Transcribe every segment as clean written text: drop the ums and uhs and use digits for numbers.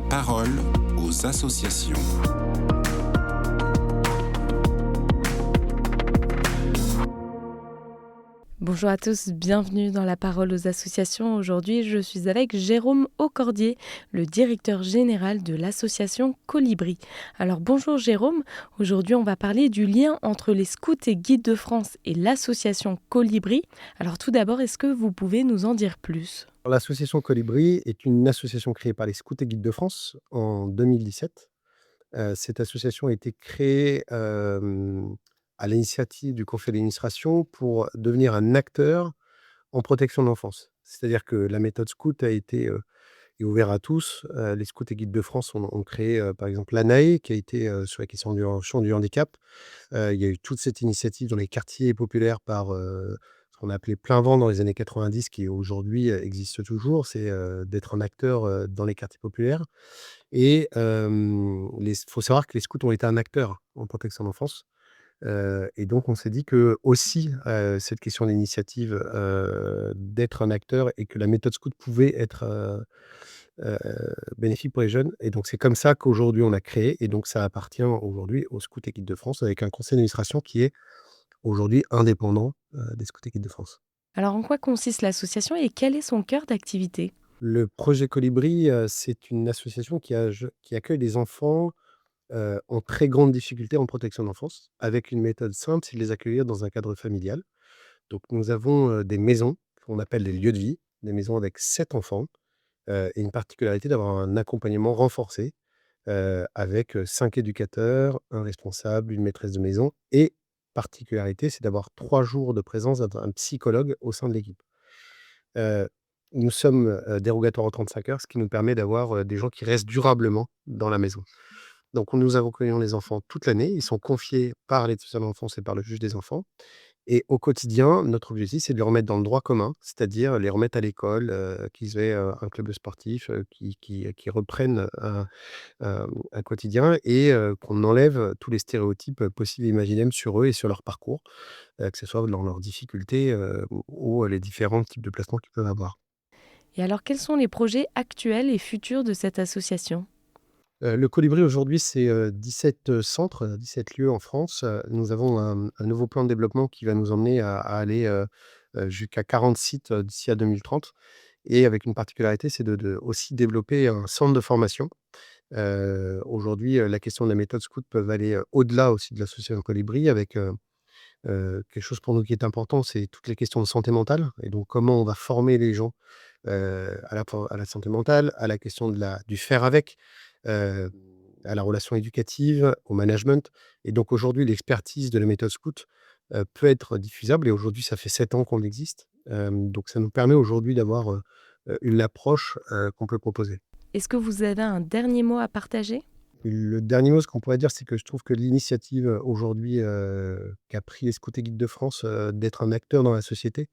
parole aux associations. Bonjour à tous, bienvenue dans la parole aux associations. Aujourd'hui, je suis avec Jérôme Aucordier, le directeur général de l'association Colibri. Alors bonjour Jérôme, aujourd'hui on va parler du lien entre les scouts et guides de France et l'association Colibri. Alors tout d'abord, est-ce que vous pouvez nous en dire plus ? L'association Colibri est une association créée par les Scouts et Guides de France en 2017. Cette association a été créée à l'initiative du conseil d'administration pour devenir un acteur en protection de l'enfance. C'est-à-dire que la méthode scout a été est ouverte à tous. Les Scouts et Guides de France ont créé par exemple l'ANAE qui a été sur la question du champ du handicap. Il y a eu toute cette initiative dans les quartiers populaires par ce qu'on a appelé plein vent dans les années 90 qui aujourd'hui existe toujours, c'est d'être un acteur dans les quartiers populaires. Et il faut savoir que les scouts ont été un acteur en protection de l'enfance. Et donc on s'est dit que aussi cette question d'initiative, d'être un acteur et que la méthode scout pouvait être heu, bénéfique pour les jeunes. Et donc c'est comme ça qu'aujourd'hui on a créé, et donc ça appartient aujourd'hui aux Scouts et Guides de France avec un conseil d'administration qui est aujourd'hui indépendant des Scouts et Guides de France. Alors en quoi consiste l'association et quel est son cœur d'activité ? Le projet Colibri, c'est une association qui accueille des enfants en très grande difficulté en protection de l'enfance, avec une méthode simple, c'est de les accueillir dans un cadre familial. Donc nous avons des maisons qu'on appelle des lieux de vie, des maisons avec 7 enfants, et une particularité d'avoir un accompagnement renforcé, avec 5 éducateurs, un responsable, une maîtresse de maison, et particularité, c'est d'avoir 3 jours de présence d'un psychologue au sein de l'équipe. Heu, nous sommes dérogatoires aux 35 heures, ce qui nous permet d'avoir des gens qui restent durablement dans la maison. Donc nous accompagnons les enfants toute l'année. Ils sont confiés par l'aide sociale à l'enfance et par le juge des enfants. Et au quotidien, notre objectif, c'est de les remettre dans le droit commun, c'est-à-dire les remettre à l'école, qu'ils aient un club sportif, qui reprennent un quotidien, et qu'on enlève tous les stéréotypes possibles et imaginables sur eux et sur leur parcours, que ce soit dans leurs difficultés ou les différents types de placements qu'ils peuvent avoir. Et alors quels sont les projets actuels et futurs de cette association ? Le Colibri aujourd'hui, c'est 17 centres, 17 lieux en France. Nous avons un nouveau plan de développement qui va nous emmener à aller jusqu'à 40 sites d'ici à 2030, et avec une particularité, c'est de aussi développer un centre de formation. Aujourd'hui, la question de la méthode scout peut aller au-delà aussi de l'association Colibri avec quelque chose pour nous qui est important, c'est toutes les questions de santé mentale, et donc comment on va former les gens à la santé mentale, à la question du faire avec, heu, à la relation éducative, au management. Et donc aujourd'hui, l'expertise de la méthode scout peut être diffusable, et aujourd'hui, ça fait 7 ans qu'on existe. Donc ça nous permet aujourd'hui d'avoir une approche qu'on peut proposer. Est-ce que vous avez un dernier mot à partager ? Le dernier mot, ce qu'on pourrait dire, c'est que je trouve que l'initiative aujourd'hui qu'a pris les Scouts et Guides de France d'être un acteur dans la société,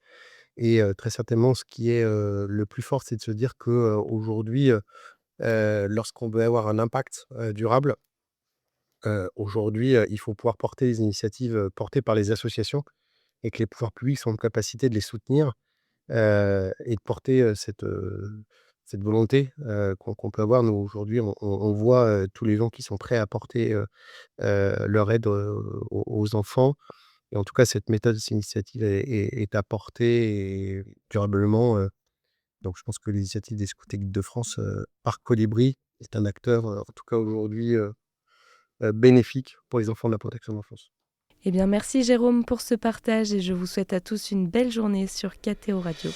et très certainement ce qui est le plus fort, c'est de se dire qu'aujourd'hui, lorsqu'on veut avoir un impact durable, aujourd'hui, il faut pouvoir porter les initiatives portées par les associations, et que les pouvoirs publics sont en capacité de les soutenir, et de porter cette volonté qu'on peut avoir. Nous, aujourd'hui, on voit tous les gens qui sont prêts à apporter leur aide aux enfants. Et en tout cas, cette méthode, cette initiative est à porter et durablement. Donc je pense que l'initiative des Scouts et Guides de France, par Colibri, est un acteur, en tout cas aujourd'hui, bénéfique pour les enfants de la protection de l'enfance. Eh bien merci Jérôme pour ce partage et je vous souhaite à tous une belle journée sur KTO Radio.